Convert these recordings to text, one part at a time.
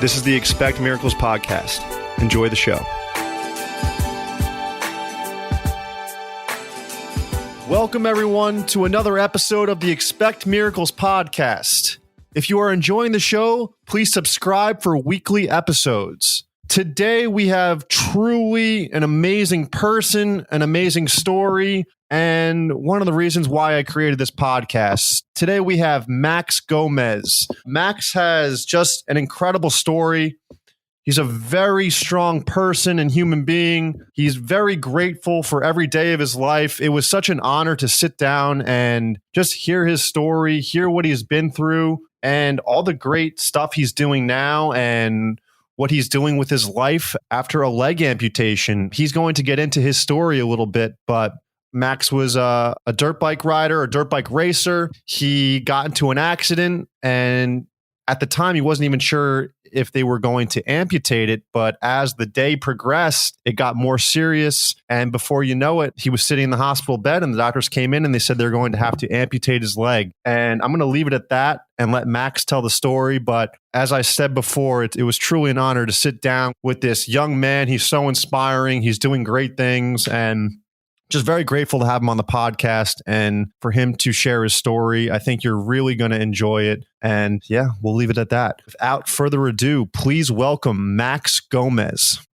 This is the Expect Miracles podcast. Enjoy the show. Welcome, everyone, to another episode of the Expect Miracles podcast. If you are enjoying the show, please subscribe for weekly episodes. Today, we have truly an amazing person, an amazing story, and one of the reasons why I created this podcast. Today, we have Max Gomez. Max has just an incredible story. He's a very strong person and human being. He's very grateful for every day of his life. It was such an honor to sit down and just hear his story, hear what he's been through, and all the great stuff he's doing now and what he's doing with his life after a leg amputation. He's going to get into his story a little bit, but Max was a dirt bike rider, a dirt bike racer. He got into an accident, and at the time, he wasn't even sure if they were going to amputate it. But as the day progressed, it got more serious. And before you know it, he was sitting in the hospital bed, and the doctors came in and they said they're going to have to amputate his leg. And I'm going to leave it at that and let Max tell the story. But as I said before, it was truly an honor to sit down with this young man. He's so inspiring. He's doing great things. And just very grateful to have him on the podcast and for him to share his story. I think you're really going to enjoy it. And yeah, we'll leave it at that. Without further ado, please welcome Max Gomez.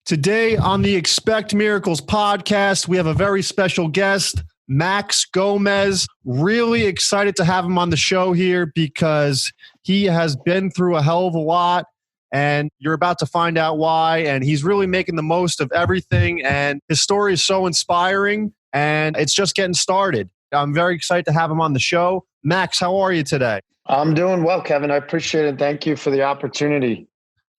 Today on the Expect Miracles podcast, we have a very special guest, Max Gomez. Really excited to have him on the show here because he has been through a hell of a lot. And you're about to find out why. And he's really making the most of everything. And his story is so inspiring. And it's just getting started. I'm very excited to have him on the show. Max, how are you today? I'm doing well, Kevin. I appreciate it. Thank you for the opportunity.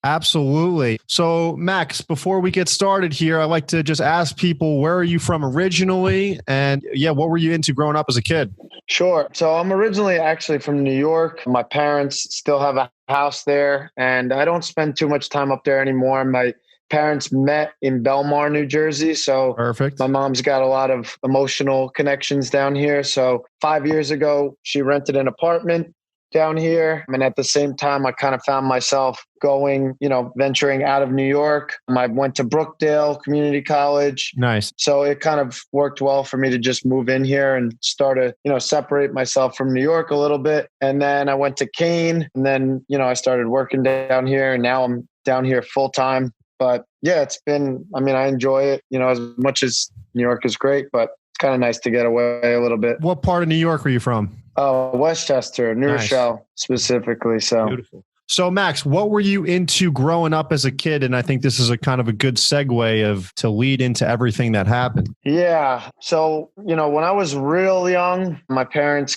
Absolutely. So, Max, before we get started here, I like to just ask people, where are you from originally? And what were you into growing up as a kid? Sure. So I'm originally actually from New York. My parents still have a house there, and I don't spend too much time up there anymore. My parents met in Belmar, New Jersey. So perfect. My mom's got a lot of emotional connections down here. So 5 years ago, she rented an apartment down here. And at the same time, I kind of found myself going, venturing out of New York. I went to Brookdale Community College. Nice. So it kind of worked well for me to just move in here and start to, separate myself from New York a little bit. And then I went to Kane, and then, I started working down here, and now I'm down here full time. But yeah, I enjoy it, as much as New York is great, but it's kind of nice to get away a little bit. What part of New York are you from? Westchester, New Rochelle specifically. So beautiful. So Max, what were you into growing up as a kid? And I think this is a kind of a good segue to lead into everything that happened. Yeah. So, when I was real young, my parents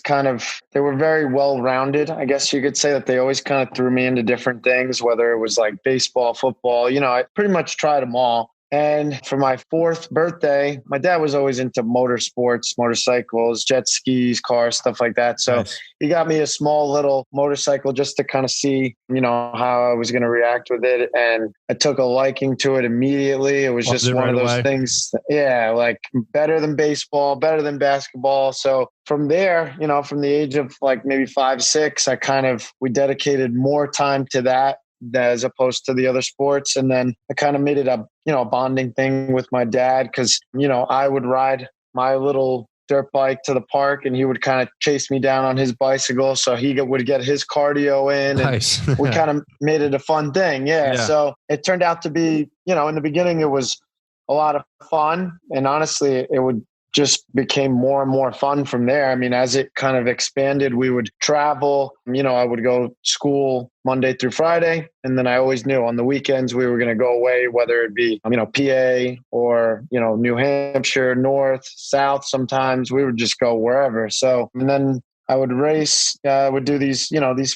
they were very well-rounded. I guess you could say that they always kind of threw me into different things, whether it was like baseball, football, I pretty much tried them all. And for my 4th birthday, my dad was always into motorsports, motorcycles, jet skis, cars, stuff like that. So nice. He got me a small little motorcycle just to kind of see, how I was going to react with it. And I took a liking to it immediately. It was just one of those things. Yeah, like better than baseball, better than basketball. So from there, from the age of like maybe 5, 6, we dedicated more time to that as opposed to the other sports. And then I kind of made it a bonding thing with my dad because, I would ride my little dirt bike to the park and he would kind of chase me down on his bicycle. So he would get his cardio in. Nice. And we kind of made it a fun thing. Yeah. So it turned out to be, in the beginning, it was a lot of fun. And honestly, it would just became more and more fun from there. I mean, as it kind of expanded, we would travel. I would go school Monday through Friday. And then I always knew on the weekends we were going to go away, whether it be, PA or, New Hampshire, north, south. Sometimes we would just go wherever. So, and then I would race, I would do these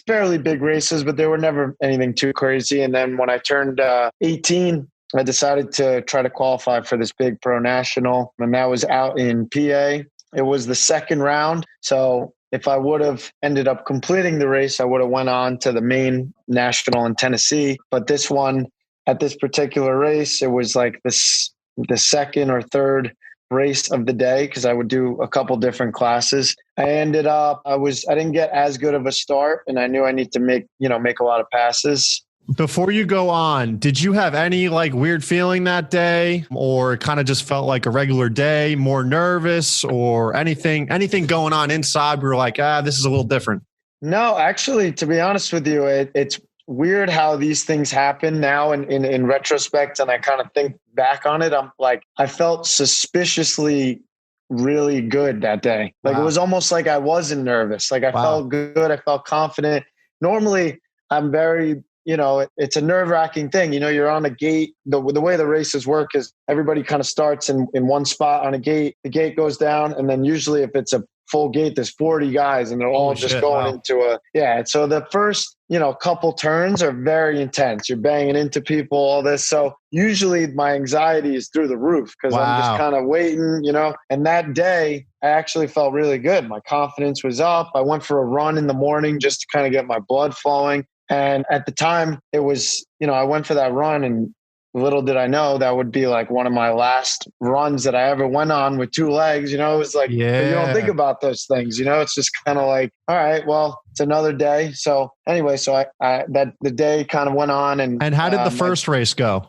fairly big races, but they were never anything too crazy. And then when I turned 18, I decided to try to qualify for this big pro national, and that was out in PA. It was the second round. So if I would have ended up completing the race, I would have went on to the main national in Tennessee. But this one, at this particular race, it was like the second or third race of the day because I would do a couple different classes. I ended up, I didn't get as good of a start, and I knew I need to make a lot of passes. Before you go on, did you have any like weird feeling that day, or it kind of just felt like a regular day, more nervous or anything going on inside? We were like, this is a little different. No, actually, to be honest with you, it's weird how these things happen now in retrospect. And I kind of think back on it. I'm like, I felt suspiciously really good that day. Like, wow. It was almost like I wasn't nervous. Like I felt good. I felt confident. Normally I'm very, it's a nerve-wracking thing. You're on a gate. The way the races work is everybody kind of starts in one spot on a gate. The gate goes down. And then usually if it's a full gate, there's 40 guys and they're all just going into so the first, couple turns are very intense. You're banging into people, all this. So usually my anxiety is through the roof because I'm just kind of waiting, and that day I actually felt really good. My confidence was up. I went for a run in the morning just to kind of get my blood flowing. And at the time it was, I went for that run, and little did I know that would be like one of my last runs that I ever went on with 2 legs. It was like, you don't think about those things, it's just kind of like, all right, well, it's another day. So anyway, the day kind of went on. And how did the first race go?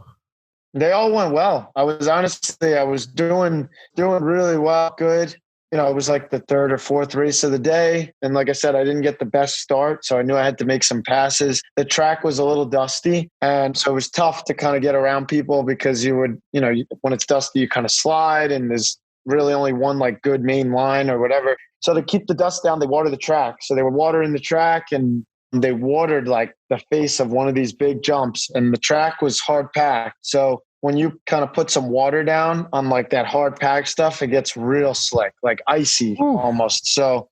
They all went well. I was doing really well. Good. It was like the 3rd or 4th race of the day. And like I said, I didn't get the best start. So I knew I had to make some passes. The track was a little dusty. And so it was tough to kind of get around people because you would, when it's dusty, you kind of slide and there's really only one like good main line or whatever. So to keep the dust down, they water the track. So they were watering the track and they watered like the face of one of these big jumps, and the track was hard packed. So when you kind of put some water down on like that hard pack stuff, it gets real slick, like icy almost. So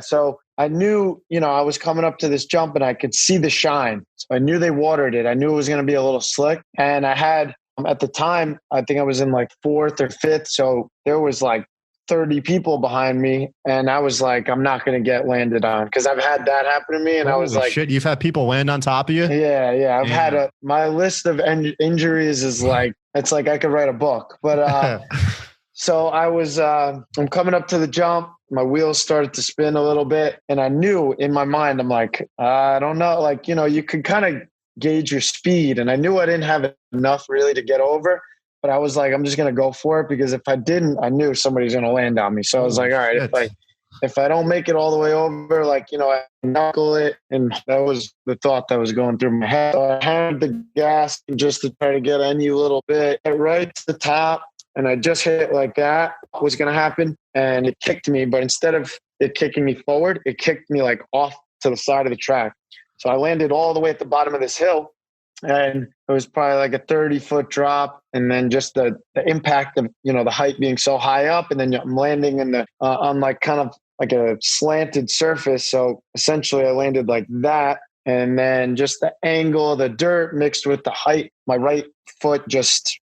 so I knew, I was coming up to this jump and I could see the shine. So I knew they watered it. I knew it was going to be a little slick. And I had, at the time, I think I was in like 4th or 5th. So there was like 30 people behind me. And I was like, I'm not going to get landed on, because I've had that happen to me. And I was like, shit, you've had people land on top of you? Yeah. I've had my list of injuries is like, it's like I could write a book. But so I was, I'm coming up to the jump. My wheels started to spin a little bit. And I knew in my mind, I'm like, I don't know. Like, you could kind of gauge your speed. And I knew I didn't have enough really to get over. But I was like, I'm just going to go for it, because if I didn't, I knew somebody's going to land on me. So I was like, all right, if I don't make it all the way over, like, I knuckle it. And that was the thought that was going through my head. So I had the gas just to try to get any little bit right to the top. And I just hit it like that was going to happen. And it kicked me. But instead of it kicking me forward, it kicked me like off to the side of the track. So I landed all the way at the bottom of this hill. And it was probably like a 30-foot drop. And then just the impact of, the height being so high up. And then I'm landing in the on like kind of like a slanted surface. So essentially I landed like that. And then just the angle of the dirt mixed with the height, my right foot just,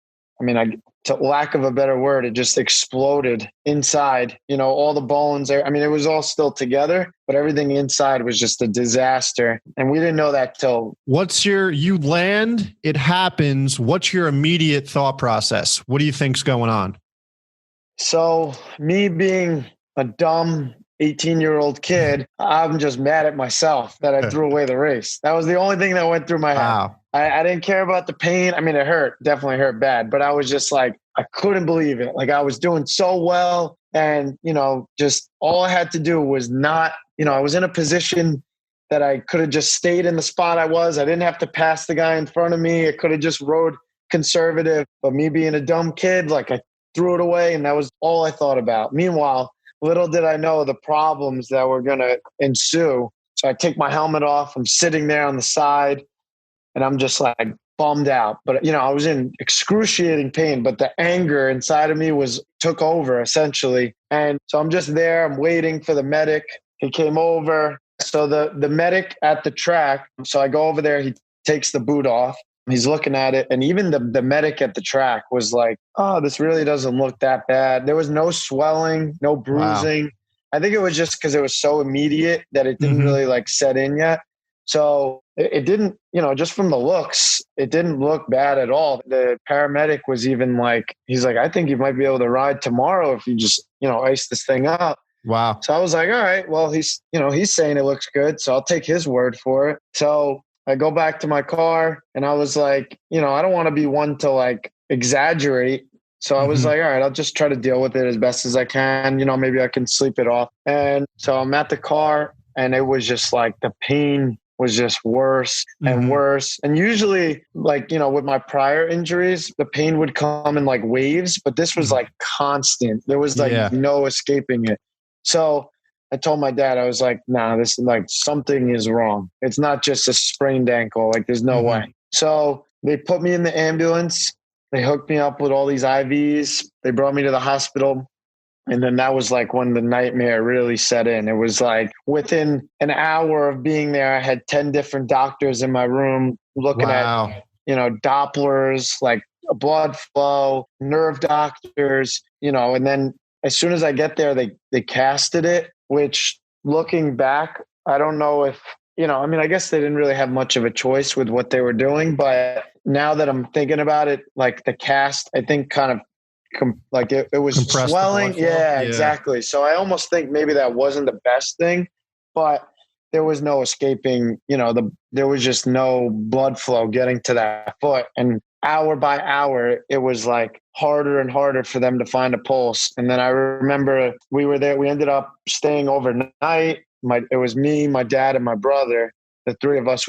to lack of a better word, it just exploded inside, all the bones there. It was all still together, but everything inside was just a disaster. And we didn't know that till. You land, it happens. What's your immediate thought process? What do you think's going on? So me being a dumb 18-year-old kid, I'm just mad at myself that I threw away the race. That was the only thing that went through my head. I didn't care about the pain. it hurt, definitely hurt bad, but I was just like, I couldn't believe it. Like I was doing so well. And, just all I had to do was not, I was in a position that I could have just stayed in the spot I was. I didn't have to pass the guy in front of me. I could have just rode conservative, but me being a dumb kid, like I threw it away, and that was all I thought about. Meanwhile, little did I know the problems that were going to ensue. So I take my helmet off. I'm sitting there on the side, and I'm just like bummed out. But, I was in excruciating pain, but the anger inside of me took over essentially. And so I'm just there. I'm waiting for the medic. He came over. So the medic at the track, so I go over there. He takes the boot off. He's looking at it. And even the medic at the track was like, oh, this really doesn't look that bad. There was no swelling, no bruising. Wow. I think it was just because it was so immediate that it didn't really like set in yet. So it didn't, just from the looks, it didn't look bad at all. The paramedic was even like, he's like, I think you might be able to ride tomorrow if you just, ice this thing up. Wow. So I was like, all right, well, he's saying it looks good, so I'll take his word for it. So I go back to my car and I was like, I don't want to be one to like exaggerate. So I was like, all right, I'll just try to deal with it as best as I can. Maybe I can sleep it off. And so I'm at the car and it was just like the pain was just worse and worse. And usually like, with my prior injuries, the pain would come in like waves, but this was like constant. There was like no escaping it. So I told my dad, I was like, nah, this is like something is wrong. It's not just a sprained ankle. Like there's no way. So they put me in the ambulance. They hooked me up with all these IVs. They brought me to the hospital. And then that was like when the nightmare really set in. It was like within an hour of being there, I had 10 different doctors in my room looking at, Dopplers, like blood flow, nerve doctors, and then as soon as I get there, they casted it, which looking back, I don't know if, I guess they didn't really have much of a choice with what they were doing, but now that I'm thinking about it, like the cast, I think kind of like it was compressed swelling. Yeah, exactly. So I almost think maybe that wasn't the best thing, but there was no escaping, there was just no blood flow getting to that foot. And hour by hour, it was like harder and harder for them to find a pulse. And then I remember we were there, we ended up staying overnight. It was me, my dad, and my brother, the three of us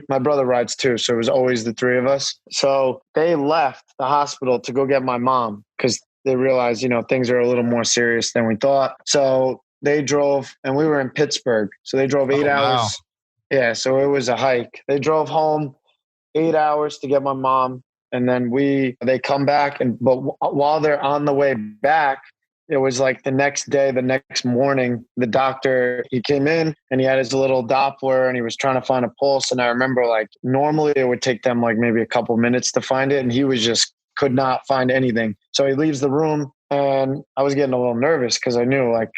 my brother rides too. So it was always the three of us. So they left the hospital to go get my mom because they realized, things are a little more serious than we thought. So they drove, and we were in Pittsburgh. So they drove 8 hours. Wow. Yeah. So it was a hike. They drove home 8 hours to get my mom. And then they come back. But while they're on the way back, it was like the next day, the next morning, the doctor, he came in and he had his little Doppler and he was trying to find a pulse. And I remember like normally it would take them like maybe a couple minutes to find it. And he was just could not find anything. So he leaves the room and I was getting a little nervous because I knew like,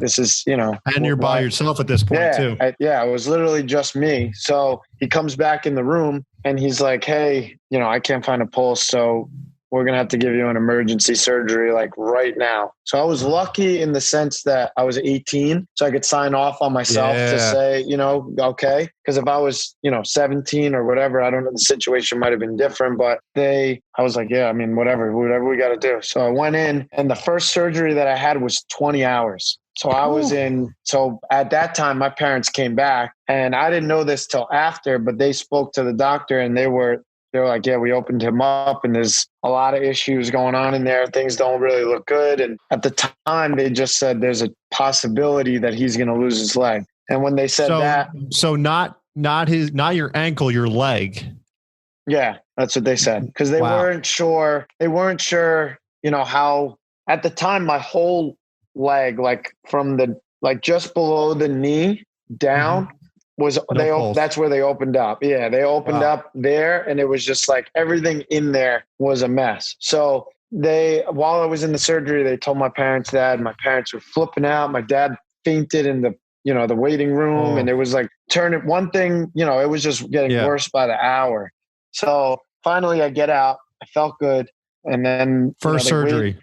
this is, and you're by yourself at this point too. It was literally just me. So he comes back in the room and he's like, hey, I can't find a pulse. So we're going to have to give you an emergency surgery like right now. So I was lucky in the sense that I was 18, so I could sign off on myself to say, okay. Because if I was, 17 or whatever, I don't know, the situation might have been different, but I was like, whatever we got to do. So I went in and the first surgery that I had was 20 hours. So I was so at that time, my parents came back and I didn't know this till after, but they spoke to the doctor and they were like, yeah, we opened him up and there's a lot of issues going on in there. Things don't really look good. And at the time they just said there's a possibility that he's going to lose his leg. And when they said so not your ankle, your leg. Yeah, that's what they said. Cause they weren't sure. They weren't sure, how at the time, my whole leg, like from just below the knee down, that's where they opened up. Yeah, they opened up there and it was just like everything in there was a mess. So while I was in the surgery, they told my parents that my parents were flipping out. My dad fainted in the waiting room and it was like one thing, it was just getting worse by the hour. So finally I get out, I felt good. And then first surgery.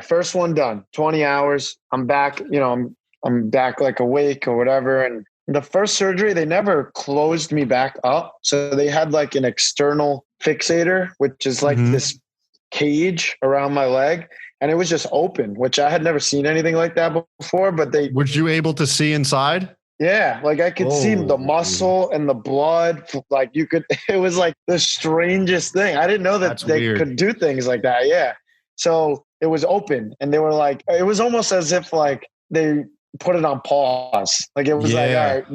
First one done, 20 hours. I'm back, I'm back like awake or whatever. And the first surgery, they never closed me back up. So they had like an external fixator, which is like this cage around my leg. And it was just open, which I had never seen anything like that before. But were you able to see inside? Yeah. Like I could see the muscle and the blood. Like it was like the strangest thing. I didn't know that they could do things like that. Yeah. So it was open and they were like, it was almost as if like they put it on pause. Like it was like, all right,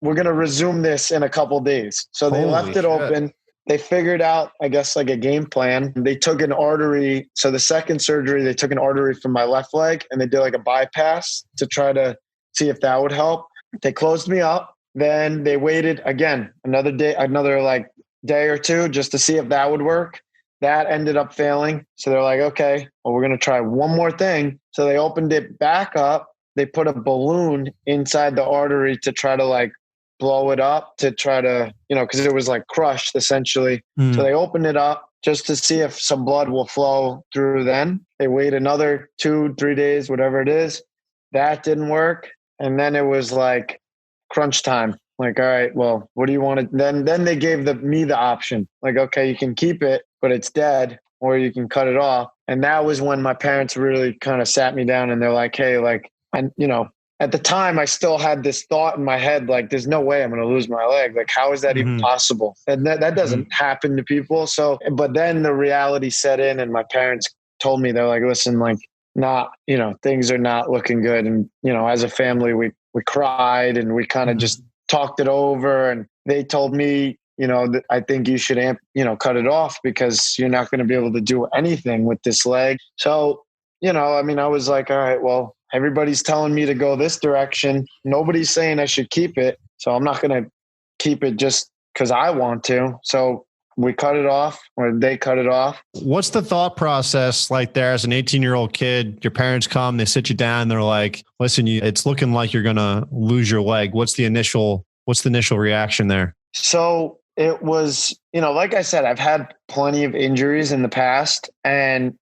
we're going to resume this in a couple of days. So they left it open. They figured out, I guess, like a game plan. They took an artery. So the second surgery, they took an artery from my left leg and they did like a bypass to try to see if that would help. They closed me up. Then they waited again, another like day or two just to see if that would work. That ended up failing. So they're like, okay, well, we're going to try one more thing. So they opened it back up. They put a balloon inside the artery to try to like blow it up to try to, because it was like crushed essentially. So they opened it up just to see if some blood will flow through then. They wait another 2-3 days, whatever it is. That didn't work. And then it was like crunch time. Like, all right, well, what do you want to, then they gave me the option. Like, okay, you can keep it, but it's dead, or you can cut it off. And that was when my parents really kind of sat me down and they're like, hey, like, and at the time I still had this thought in my head, like, there's no way I'm going to lose my leg. Like, how is that even possible? And that doesn't happen to people. So, but then the reality set in and my parents told me, they're like, listen, like, things are not looking good. And, as a family, we cried and we kind of just talked it over. And they told me, that I think you should, cut it off because you're not going to be able to do anything with this leg. So, I was like, all right, well, everybody's telling me to go this direction. Nobody's saying I should keep it. So I'm not going to keep it just because I want to. So we cut it off, or they cut it off. What's the thought process like there as an 18-year-old kid? Your parents come, they sit you down, they're like, listen, it's looking like you're going to lose your leg. What's the initial reaction there? So it was, like I said, I've had plenty of injuries in the past, and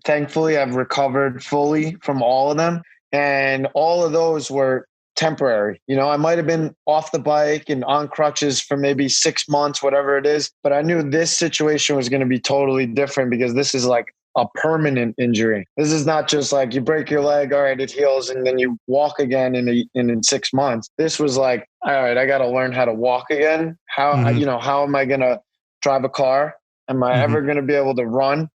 thankfully I've recovered fully from all of them. And all of those were temporary. I might have been off the bike and on crutches for maybe 6 months, whatever it is, but I knew this situation was going to be totally different because this is like a permanent injury. This is not just like you break your leg, all right, it heals, and then you walk again in 6 months. This was like, all right, I got to learn how to walk again. How am I going to drive a car? Am I ever going to be able to run?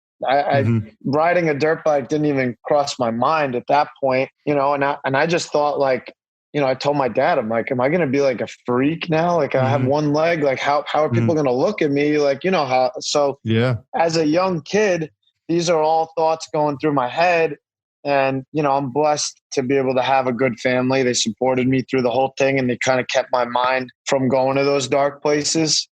Riding a dirt bike didn't even cross my mind at that point, and I just thought, like, I told my dad, I'm like, am I going to be like a freak now? Like, I have one leg. Like, how are people going to look at me? Like, how? So yeah, as a young kid, these are all thoughts going through my head. And, I'm blessed to be able to have a good family. They supported me through the whole thing, and they kind of kept my mind from going to those dark places.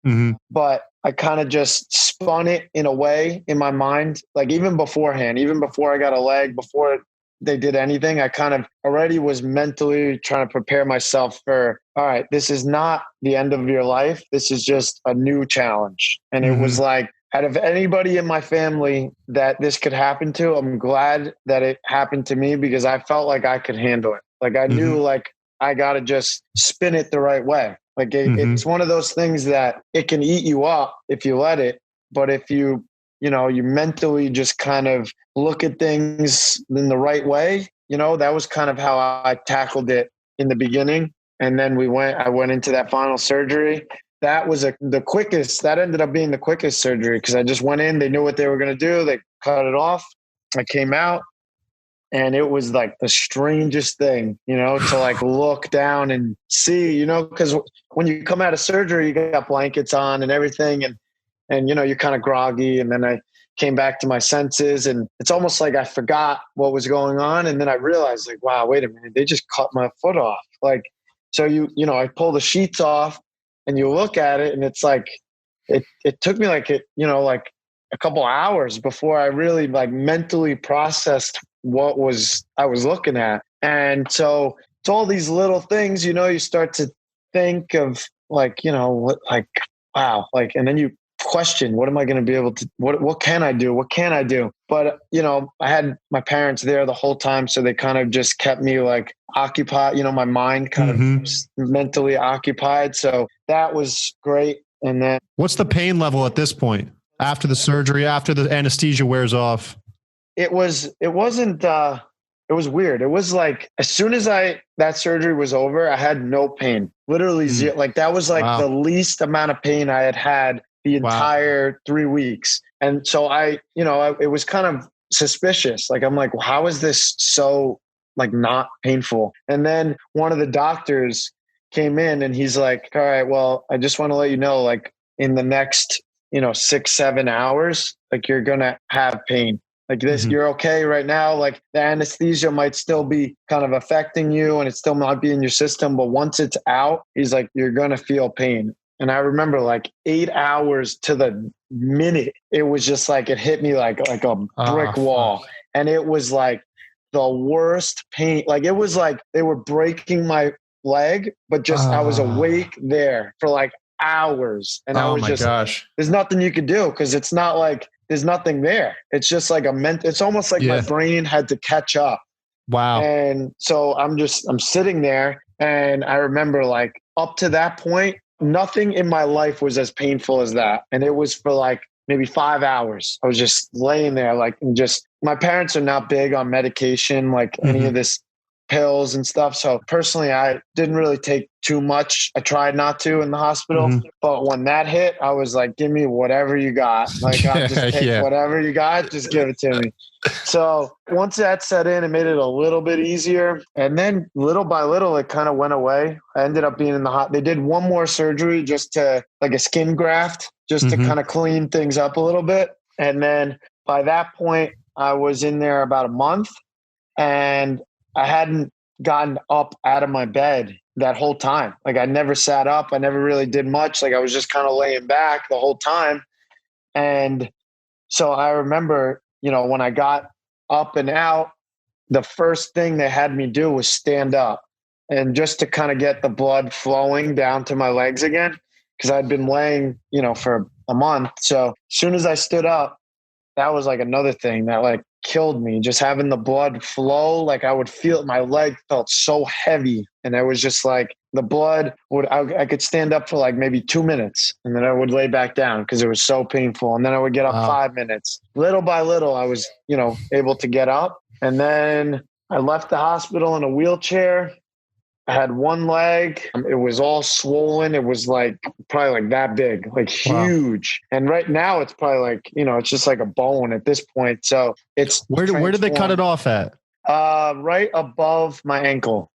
But I kind of just spun it in a way in my mind, like even beforehand, even before I got a leg, before they did anything, I kind of already was mentally trying to prepare myself for, all right, this is not the end of your life. This is just a new challenge. And it was like, out of anybody in my family that this could happen to, I'm glad that it happened to me because I felt like I could handle it. Like I knew, like, I got to just spin it the right way. Like it's one of those things that it can eat you up if you let it. But if you mentally just kind of look at things in the right way, that was kind of how I tackled it in the beginning. And then I went into that final surgery. That was the quickest. That ended up being the quickest surgery because I just went in. They knew what they were going to do. They cut it off. I came out. And it was like the strangest thing, to like look down and see, because when you come out of surgery, you got blankets on and everything. And you're kind of groggy. And then I came back to my senses, and it's almost like I forgot what was going on. And then I realized, like, wow, wait a minute, they just cut my foot off. Like, so I pull the sheets off and you look at it, and it's like, it took me like like a couple hours before I really like mentally processed what I was looking at. And so it's all these little things, you start to think of like, like, wow, like, and then you question, what am I going to be able to, what can I do? What can I do? But, I had my parents there the whole time. So they kind of just kept me like occupied, my mind kind of mentally occupied. So that was great. And then what's the pain level at this point after the surgery, after the anesthesia wears off? It was weird. It was like, as soon as that surgery was over, I had no pain, literally zero. Like that was like the least amount of pain I had the entire 3 weeks. And so it was kind of suspicious. Like, I'm like, well, how is this so like not painful? And then one of the doctors came in and he's like, all right, well, I just want to let you know, like in the next, 6-7 hours, like you're going to have pain. Like this, you're okay right now. Like the anesthesia might still be kind of affecting you and it still might be in your system. But once it's out, he's like, you're going to feel pain. And I remember like 8 hours to the minute, it was just like, it hit me like a brick wall. And it was like the worst pain. Like it was like they were breaking my leg, but just I was awake there for like hours. And I was gosh, there's nothing you could do because it's not like, there's nothing there. It's just like it's almost like my brain had to catch up. Wow. And so I'm sitting there, and I remember like up to that point, nothing in my life was as painful as that. And it was for like maybe 5 hours. I was just laying there, like, and just, my parents are not big on medication, like any of this pills and stuff. So personally, I didn't really take too much. I tried not to in the hospital, but when that hit, I was like, give me whatever you got. Like, I'll just take whatever you got, just give it to me. So once that set in, it made it a little bit easier. And then little by little, it kind of went away. I ended up being in the they did one more surgery, just to, like, a skin graft, just to kind of clean things up a little bit. And then by that point, I was in there about a month, and I hadn't gotten up out of my bed that whole time. Like, I never sat up. I never really did much. Like, I was just kind of laying back the whole time. And so I remember, when I got up and out, the first thing they had me do was stand up, and just to kind of get the blood flowing down to my legs again, because I'd been laying, for a month. So as soon as I stood up, that was like another thing that like killed me. Just having the blood flow, like I would feel my leg felt so heavy, and I was just like, the blood would, I could stand up for like maybe 2 minutes, and then I would lay back down because it was so painful. And then I would get up 5 minutes. Little by little, I was, able to get up. And then I left the hospital in a wheelchair. I had one leg. It was all swollen. It was like probably like that big, like huge. Wow. And right now it's probably like, it's just like a bone at this point. So it's where did they cut it off at? Right above my ankle.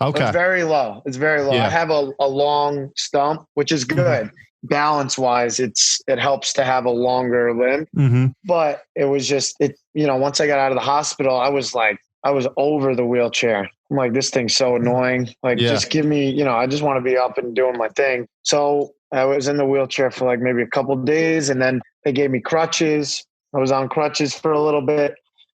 Okay. So it's very low. It's very low. Yeah. I have a long stump, which is good. Balance wise, it helps to have a longer limb. But it was just, once I got out of the hospital, I was over the wheelchair. I'm like, this thing's so annoying. Like, just give me, I just want to be up and doing my thing. So I was in the wheelchair for like maybe a couple of days, and then they gave me crutches. I was on crutches for a little bit,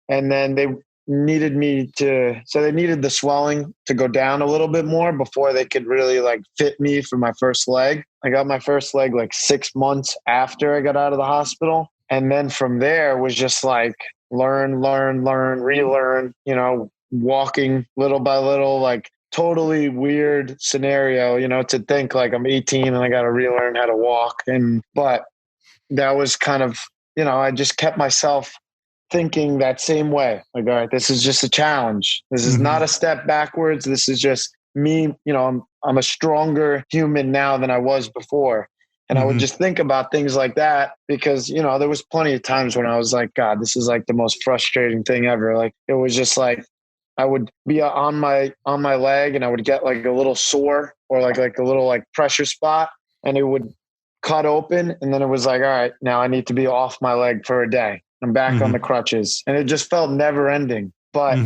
and then they needed they needed the swelling to go down a little bit more before they could really like fit me for my first leg. I got my first leg like 6 months after I got out of the hospital. And then from there was just like, learn, relearn, walking little by little, like totally weird scenario, to think like I'm 18 and I got to relearn how to walk. But that was kind of, I just kept myself thinking that same way. Like, all right, this is just a challenge. This is not a step backwards. This is just me, I'm a stronger human now than I was before. And I would just think about things like that because, there was plenty of times when I was like, God, this is like the most frustrating thing ever. Like, it was just like, I would be on my leg and I would get like a little sore or like a little like pressure spot, and it would cut open. And then it was like, all right, now I need to be off my leg for a day. I'm back on the crutches, and it just felt never ending. But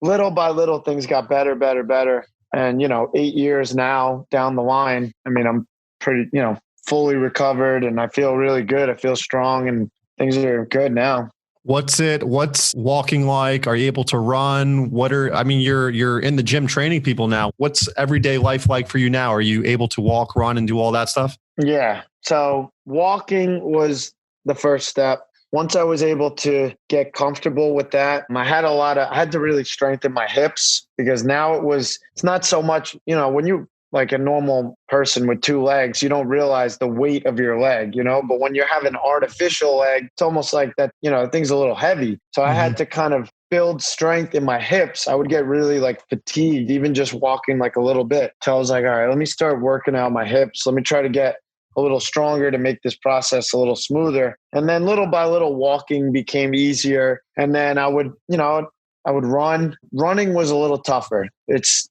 little by little, things got better. And, 8 years now down the line, I mean, I'm pretty, fully recovered, and I feel really good. I feel strong, and things are good now. What's walking like? Are you able to run? You're in the gym training people now. What's everyday life like for you now? Are you able to walk, run, and do all that stuff? Yeah. So walking was the first step. Once I was able to get comfortable with that, I had to really strengthen my hips, because now it's not so much, when you like a normal person with 2 legs, you don't realize the weight of your leg, but when you have an artificial leg, it's almost like that, thing's a little heavy. So I had to kind of build strength in my hips. I would get really like fatigued, even just walking like a little bit. So I was like, all right, let me start working out my hips. Let me try to get a little stronger to make this process a little smoother. And then little by little, walking became easier. And then I would run. Running was a little tougher.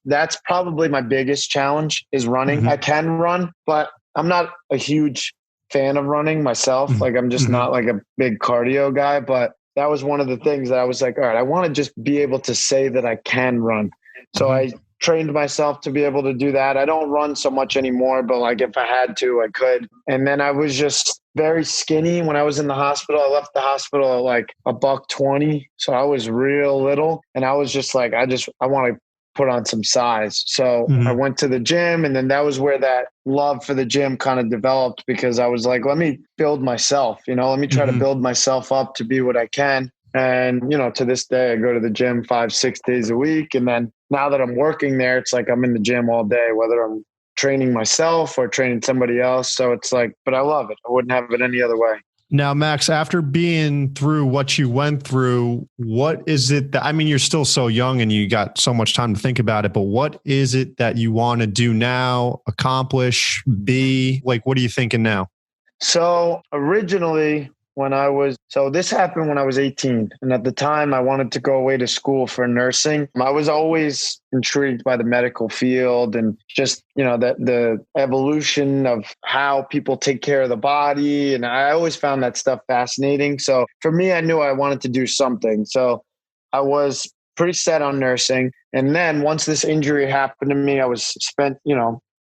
That's probably my biggest challenge is running. I can run, but I'm not a huge fan of running myself. Like, I'm just not like a big cardio guy, but that was one of the things that I was like, all right, I want to just be able to say that I can run. So I trained myself to be able to do that. I don't run so much anymore, but like if I had to, I could. And then I was just very skinny when I was in the hospital. I left the hospital at like $120. So I was real little, and I was just like, I want to put on some size. So I went to the gym, and then that was where that love for the gym kind of developed, because I was like, let me build myself, let me try to build myself up to be what I can. And, to this day, I go to the gym 5-6 days a week. And then now that I'm working there, it's like I'm in the gym all day, whether I'm training myself or training somebody else. So it's like, but I love it. I wouldn't have it any other way. Now, Max, after being through what you went through, what is it that, I mean, you're still so young and you got so much time to think about it, but what is it that you want to do now, accomplish, be? Like, what are you thinking now? So originally, this happened when I was 18. And at the time I wanted to go away to school for nursing. I was always intrigued by the medical field and just, the evolution of how people take care of the body. And I always found that stuff fascinating. So for me, I knew I wanted to do something. So I was pretty set on nursing. And then once this injury happened to me, I was spent,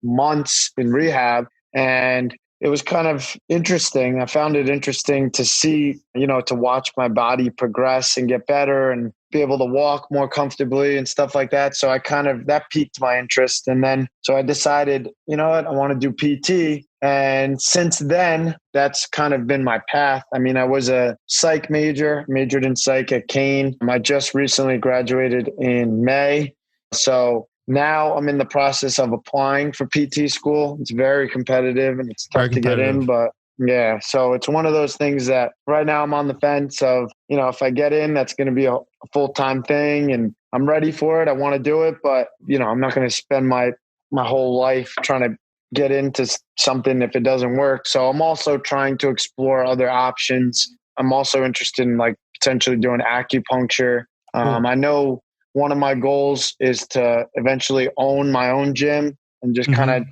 months in rehab, and it was kind of interesting. I found it interesting to see, to watch my body progress and get better and be able to walk more comfortably and stuff like that. So that piqued my interest. And then, so I decided, you know what, I want to do PT. And since then, that's kind of been my path. I mean, I was a psych majored in psych at Kane. I just recently graduated in May. So now I'm in the process of applying for PT school. It's very competitive and it's tough to get in, but yeah. So it's one of those things that right now I'm on the fence of, if I get in, that's going to be a full-time thing and I'm ready for it. I want to do it, but I'm not going to spend my whole life trying to get into something if it doesn't work. So I'm also trying to explore other options. I'm also interested in like potentially doing acupuncture. I know one of my goals is to eventually own my own gym and just kind of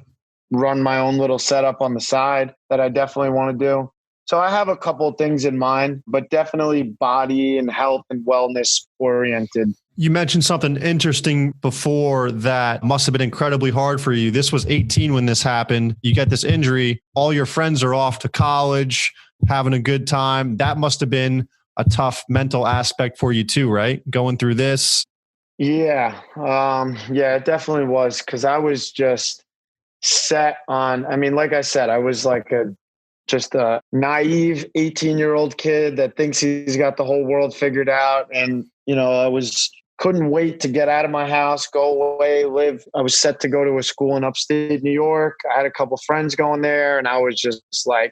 run my own little setup on the side that I definitely want to do. So I have a couple of things in mind, but definitely body and health and wellness oriented. You mentioned something interesting before that must have been incredibly hard for you. This was 18 when this happened. You get this injury. All your friends are off to college, having a good time. That must have been a tough mental aspect for you too, right? Going through this. Yeah. It definitely was. Cause I was just set on, like I said, I was like just a naive 18-year-old kid that thinks he's got the whole world figured out. And, couldn't wait to get out of my house, go away, live. I was set to go to a school in upstate New York. I had a couple friends going there and I was just like,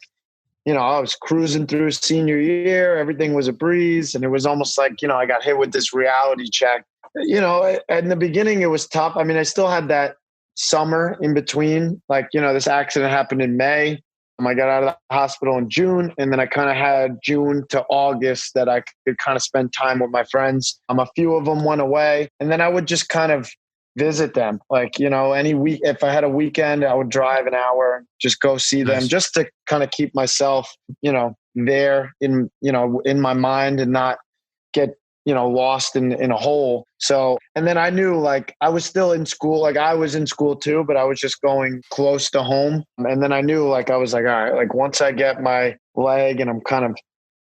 I was cruising through senior year. Everything was a breeze. And it was almost like, I got hit with this reality check. In the beginning, it was tough. I mean, I still had that summer in between. Like, this accident happened in May. I got out of the hospital in June. And then I kind of had June to August that I could kind of spend time with my friends. A few of them went away. And then I would just kind of visit them. Like, any week, if I had a weekend, I would drive an hour, just go see them, just to kind of keep myself, there in my mind and not get, lost in a hole. So, and then I knew like I was still in school, like I was in school too, but I was just going close to home. And then I knew like, I was like, all right, like once I get my leg and I'm kind of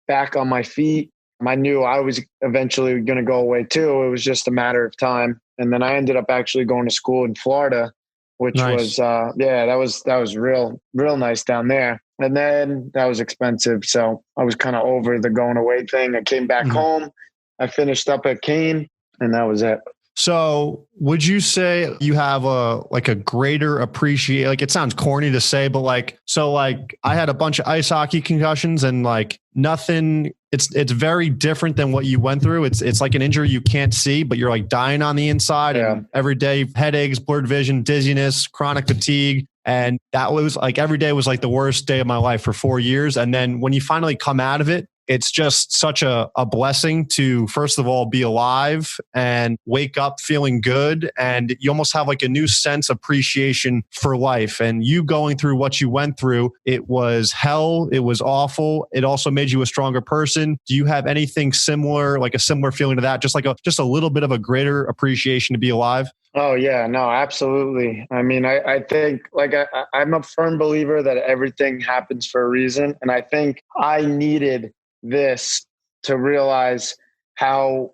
back on my feet, I knew I was eventually going to go away too. It was just a matter of time. And then I ended up actually going to school in Florida, which was, that was real nice down there. And then that was expensive. So I was kind of over the going away thing. I came back home. I finished up at Kane and that was it. So would you say you have a greater appreciation? Like it sounds corny to say, but I had a bunch of ice hockey concussions and like nothing, it's very different than what you went through. It's like an injury you can't see, but you're like dying on the inside and every day headaches, blurred vision, dizziness, chronic fatigue. And that was like, every day was like the worst day of my life for 4 years. And then when you finally come out of it, it's just such a blessing to, first of all, be alive and wake up feeling good. And you almost have like a new sense of appreciation for life. And you going through what you went through, it was hell. It was awful. It also made you a stronger person. Do you have anything similar, like a similar feeling to that? Just a little bit of a greater appreciation to be alive? Oh yeah, no, absolutely. I mean, I think like I'm a firm believer that everything happens for a reason. And I think I needed this to realize how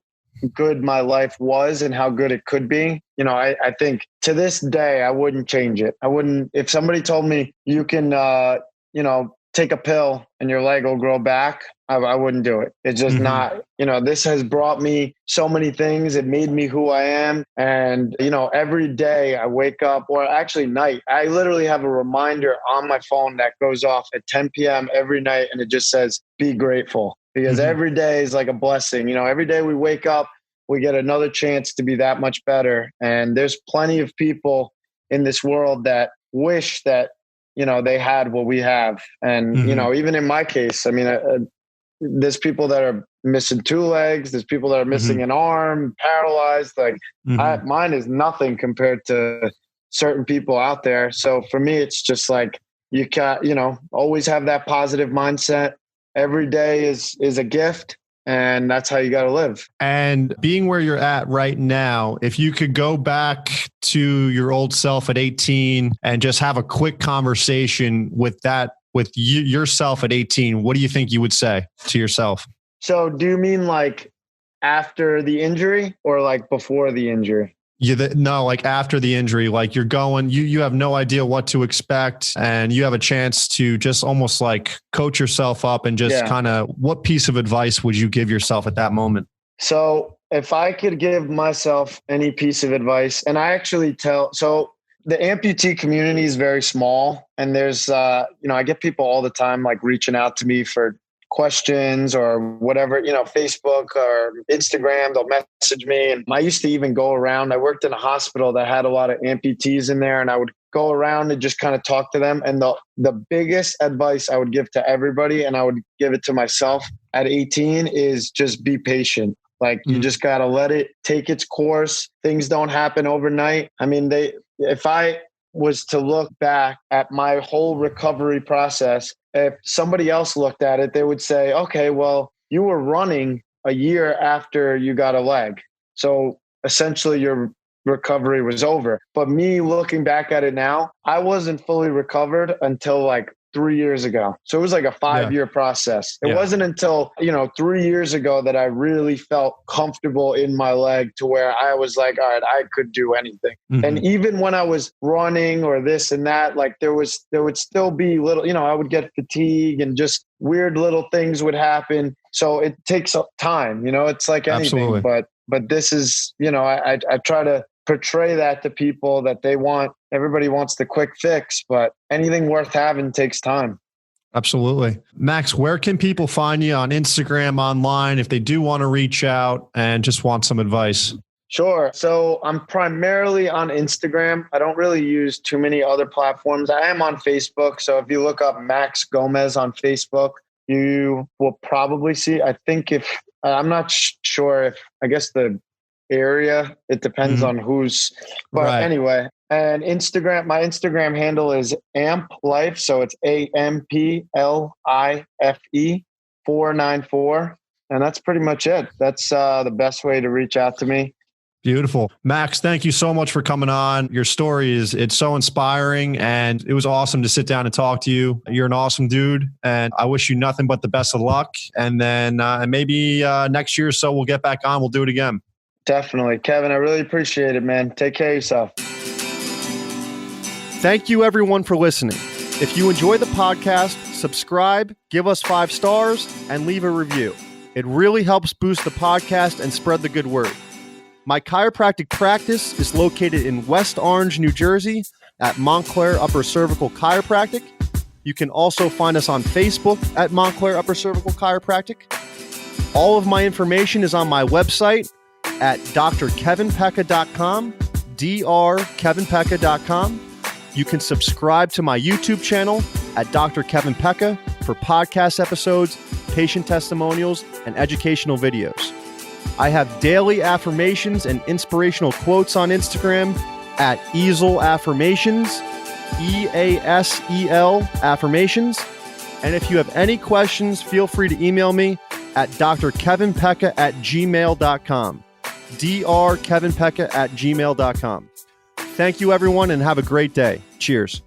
good my life was and how good it could be. I think to this day, I wouldn't change it. I wouldn't, if somebody told me you can, take a pill and your leg will grow back, I wouldn't do it. It's just not, this has brought me so many things. It made me who I am. And, every day I wake up, or actually night, I literally have a reminder on my phone that goes off at 10 p.m. every night. And it just says, be grateful, because every day is like a blessing. Every day we wake up, we get another chance to be that much better. And there's plenty of people in this world that wish that, they had what we have. And, even in my case, I mean, there's people that are missing 2 legs. There's people that are missing an arm, paralyzed. Like mine is nothing compared to certain people out there. So for me, it's just like, you can't, always have that positive mindset. Every day is a gift. And that's how you got to live. And being where you're at right now, if you could go back to your old self at 18 and just have a quick conversation with yourself at 18, what do you think you would say to yourself? So do you mean like after the injury or like before the injury? No, like after the injury, like you're going, you have no idea what to expect, and you have a chance to just almost like coach yourself up and just kind of, what piece of advice would you give yourself at that moment? So if I could give myself any piece of advice, and I actually so the amputee community is very small, and there's, I get people all the time, like reaching out to me for questions or whatever, Facebook or Instagram, they'll message me. And I used to even go around. I worked in a hospital that had a lot of amputees in there, and I would go around and just kind of talk to them. And the biggest advice I would give to everybody, and I would give it to myself at 18, is just be patient. Like you just got to let it take its course. Things don't happen overnight. I mean, if I was to look back at my whole recovery process, if somebody else looked at it, they would say, okay, well, you were running a year after you got a leg. So essentially your recovery was over. But me looking back at it now, I wasn't fully recovered until like 3 years ago. So it was like a 5-year process. It wasn't until, 3 years ago that I really felt comfortable in my leg to where I was like, all right, I could do anything. And even when I was running or this and that, like there would still be little, I would get fatigue and just weird little things would happen. So it takes time, it's like anything. Absolutely. But this is, I try to portray that to people, that everybody wants the quick fix, but anything worth having takes time. Absolutely. Max, where can people find you on Instagram, online, if they do want to reach out and just want some advice? Sure. So I'm primarily on Instagram. I don't really use too many other platforms. I am on Facebook. So if you look up Max Gomez on Facebook, you will probably see, I think I'm not sure if, I guess the area, it depends on but anyway, and Instagram, my Instagram handle is AmpLife. So it's AMPLIFE 494. And that's pretty much it. That's the best way to reach out to me. Beautiful. Max, thank you so much for coming on. Your story it's so inspiring, and it was awesome to sit down and talk to you. You're an awesome dude, and I wish you nothing but the best of luck. And then maybe next year or so we'll get back on. We'll do it again. Definitely. Kevin, I really appreciate it, man. Take care of yourself. Thank you everyone for listening. If you enjoy the podcast, subscribe, give us 5 stars, and leave a review. It really helps boost the podcast and spread the good word. My chiropractic practice is located in West Orange, New Jersey at Montclair Upper Cervical Chiropractic. You can also find us on Facebook at Montclair Upper Cervical Chiropractic. All of my information is on my website at drkevinpecca.com, drkevinpecca.com. You can subscribe to my YouTube channel at Dr. Kevin Pecca for podcast episodes, patient testimonials, and educational videos. I have daily affirmations and inspirational quotes on Instagram at Easel Affirmations, EASEL Affirmations. And if you have any questions, feel free to email me at drkevinpecca@gmail.com, drkevinpecca@gmail.com. Thank you, everyone, and have a great day. Cheers.